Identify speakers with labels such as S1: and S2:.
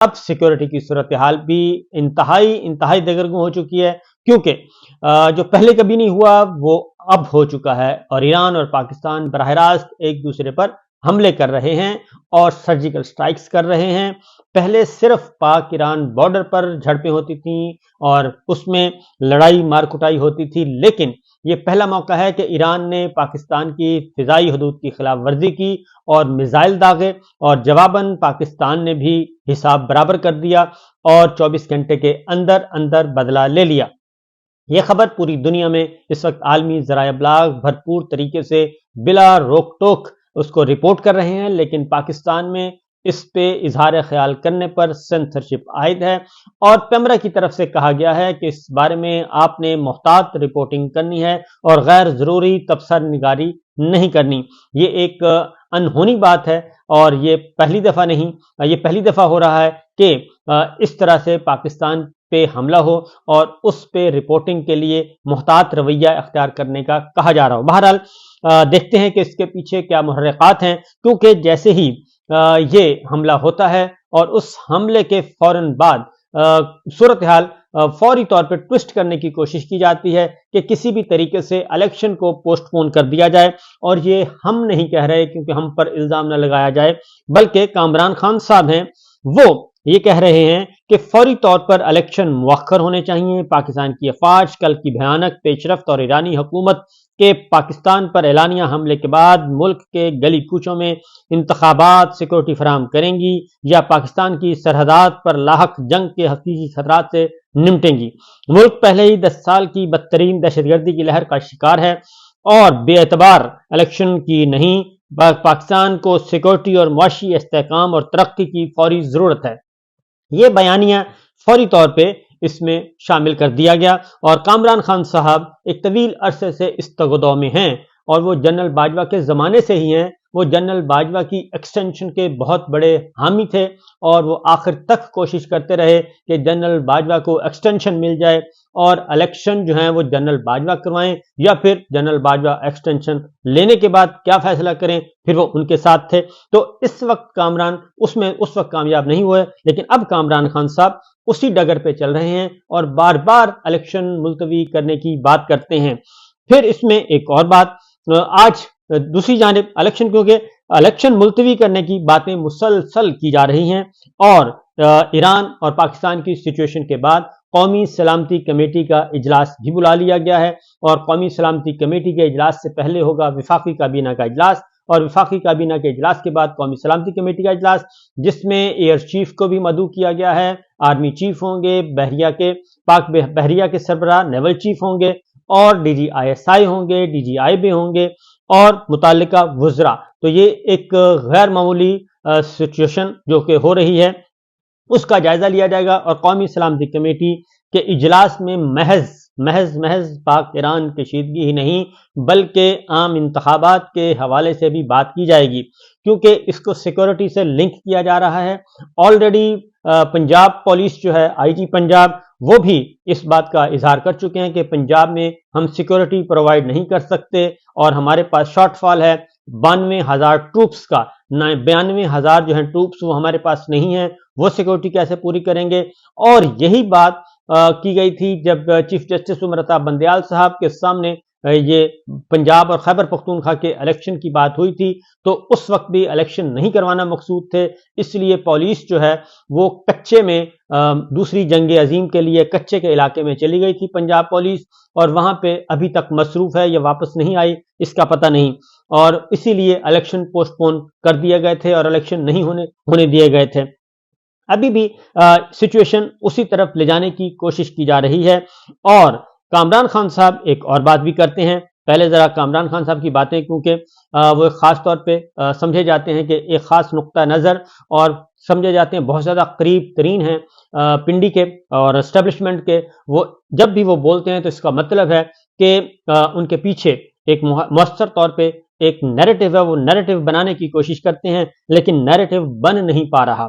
S1: اب سیکورٹی کی صورتحال بھی انتہائی دگرگوں ہو چکی ہے، کیونکہ جو پہلے کبھی نہیں ہوا وہ اب ہو چکا ہے، اور ایران اور پاکستان براہ راست ایک دوسرے پر حملے کر رہے ہیں اور سرجیکل سٹرائکس کر رہے ہیں۔ پہلے صرف پاک ایران بارڈر پر جھڑپیں ہوتی تھیں اور اس میں لڑائی مار کٹائی ہوتی تھی، لیکن یہ پہلا موقع ہے کہ ایران نے پاکستان کی فضائی حدود کی خلاف ورزی کی اور میزائل داغے، اور جواباً پاکستان نے بھی حساب برابر کر دیا اور 24 گھنٹے کے اندر اندر بدلہ لے لیا۔ یہ خبر پوری دنیا میں اس وقت عالمی ذرائع ابلاغ بھرپور طریقے سے بلا روک ٹوک اس کو رپورٹ کر رہے ہیں، لیکن پاکستان میں اس پہ اظہار خیال کرنے پر سینسرشپ عائد ہے، اور پیمرا کی طرف سے کہا گیا ہے کہ اس بارے میں آپ نے محتاط رپورٹنگ کرنی ہے اور غیر ضروری تبصرہ نگاری نہیں کرنی۔ یہ ایک انہونی بات ہے، اور یہ پہلی دفعہ نہیں، یہ پہلی دفعہ ہو رہا ہے کہ اس طرح سے پاکستان پہ حملہ ہو اور اس پہ رپورٹنگ کے لیے محتاط رویہ اختیار کرنے کا کہا جا رہا ہو۔ بہرحال دیکھتے ہیں کہ اس کے پیچھے کیا محرکات ہیں، کیونکہ جیسے ہی یہ حملہ ہوتا ہے اور اس حملے کے فوراً بعد صورتحال فوری طور پہ ٹوسٹ کرنے کی کوشش کی جاتی ہے کہ کسی بھی طریقے سے الیکشن کو پوسٹ پون کر دیا جائے، اور یہ ہم نہیں کہہ رہے کیونکہ ہم پر الزام نہ لگایا جائے، بلکہ کامران خان صاحب ہیں، وہ یہ کہہ رہے ہیں کہ فوری طور پر الیکشن مؤخر ہونے چاہیے۔ پاکستان کی افواج کل کی بھیانک پیش رفت اور ایرانی حکومت کے پاکستان پر اعلانیہ حملے کے بعد ملک کے گلی کوچوں میں انتخابات سیکورٹی فراہم کریں گی یا پاکستان کی سرحدات پر لاحق جنگ کے حقیقی خطرات سے نمٹیں گی۔ ملک پہلے ہی 10 سال کی بدترین دہشت گردی کی لہر کا شکار ہے، اور بے اعتبار الیکشن کی نہیں، پاکستان کو سیکورٹی اور معاشی استحکام اور ترقی کی فوری ضرورت ہے۔ یہ بیانیہ فوری طور پہ اس میں شامل کر دیا گیا، اور کامران خان صاحب ایک طویل عرصے سے اس تگودو میں ہیں، اور وہ جنرل باجوہ کے زمانے سے ہی ہیں۔ وہ جنرل باجوہ کی ایکسٹینشن کے بہت بڑے حامی تھے، اور وہ آخر تک کوشش کرتے رہے کہ جنرل باجوہ کو ایکسٹینشن مل جائے اور الیکشن جو ہیں وہ جنرل باجوہ کروائیں، یا پھر جنرل باجوہ ایکسٹینشن لینے کے بعد کیا فیصلہ کریں، پھر وہ ان کے ساتھ تھے۔ تو اس وقت کامران اس وقت کامیاب نہیں ہوئے، لیکن اب کامران خان صاحب اسی ڈگر پہ چل رہے ہیں اور بار بار الیکشن ملتوی کرنے کی بات کرتے ہیں۔ پھر اس میں ایک اور بات، آج دوسری جانب الیکشن، کیونکہ الیکشن ملتوی کرنے کی باتیں مسلسل کی جا رہی ہیں، اور ایران اور پاکستان کی سچویشن کے بعد قومی سلامتی کمیٹی کا اجلاس بھی بلا لیا گیا ہے، اور قومی سلامتی کمیٹی کے اجلاس سے پہلے ہوگا وفاقی کابینہ کا اجلاس، اور وفاقی کابینہ کے اجلاس کے بعد قومی سلامتی کمیٹی کا اجلاس، جس میں ایئر چیف کو بھی مدعو کیا گیا ہے، آرمی چیف ہوں گے، پاک بحریہ کے سربراہ نیول چیف ہوں گے، اور D G I S I ہوں گے، ڈی جی آئی بھی ہوں گے، اور متعلقہ وزراء۔ تو یہ ایک غیر معمولی سچویشن جو کہ ہو رہی ہے، اس کا جائزہ لیا جائے گا، اور قومی سلامتی کمیٹی کے اجلاس میں محض پاک ایران کشیدگی ہی نہیں، بلکہ عام انتخابات کے حوالے سے بھی بات کی جائے گی، کیونکہ اس کو سیکورٹی سے لنک کیا جا رہا ہے۔ آلریڈی پنجاب پولیس جو ہے، آئی جی پنجاب، وہ بھی اس بات کا اظہار کر چکے ہیں کہ پنجاب میں ہم سیکورٹی پرووائڈ نہیں کر سکتے، اور ہمارے پاس شارٹ فال ہے 92,000 ٹروپس کا، 92,000 جو ہیں ٹروپس وہ ہمارے پاس نہیں ہیں، وہ سیکورٹی کیسے پوری کریں گے؟ اور یہی بات کی گئی تھی جب چیف جسٹس عمر عطا بندیال صاحب کے سامنے یہ پنجاب اور خیبر پختونخوا کے الیکشن کی بات ہوئی تھی، تو اس وقت بھی الیکشن نہیں کروانا مقصود تھے، اس لیے پولیس جو ہے وہ کچے میں دوسری جنگ عظیم کے لیے کچے کے علاقے میں چلی گئی تھی پنجاب پولیس، اور وہاں پہ ابھی تک مصروف ہے یا واپس نہیں آئی، اس کا پتہ نہیں، اور اسی لیے الیکشن پوسٹ پون کر دیے گئے تھے اور الیکشن نہیں ہونے دیے گئے تھے۔ ابھی بھی سچویشن اسی طرف لے جانے کی کوشش کی جا رہی ہے، اور کامران خان صاحب ایک اور بات بھی کرتے ہیں۔ پہلے ذرا کامران خان صاحب کی باتیں، کیونکہ وہ خاص طور پہ سمجھے جاتے ہیں کہ ایک خاص نقطہ نظر، اور سمجھے جاتے ہیں بہت زیادہ قریب ترین ہیں پنڈی کے اور اسٹیبلشمنٹ کے۔ وہ جب بھی وہ بولتے ہیں تو اس کا مطلب ہے کہ ان کے پیچھے ایک مؤثر طور پہ ایک نیریٹو ہے، وہ نیریٹو بنانے کی کوشش کرتے ہیں، لیکن نیریٹو بن نہیں پا رہا۔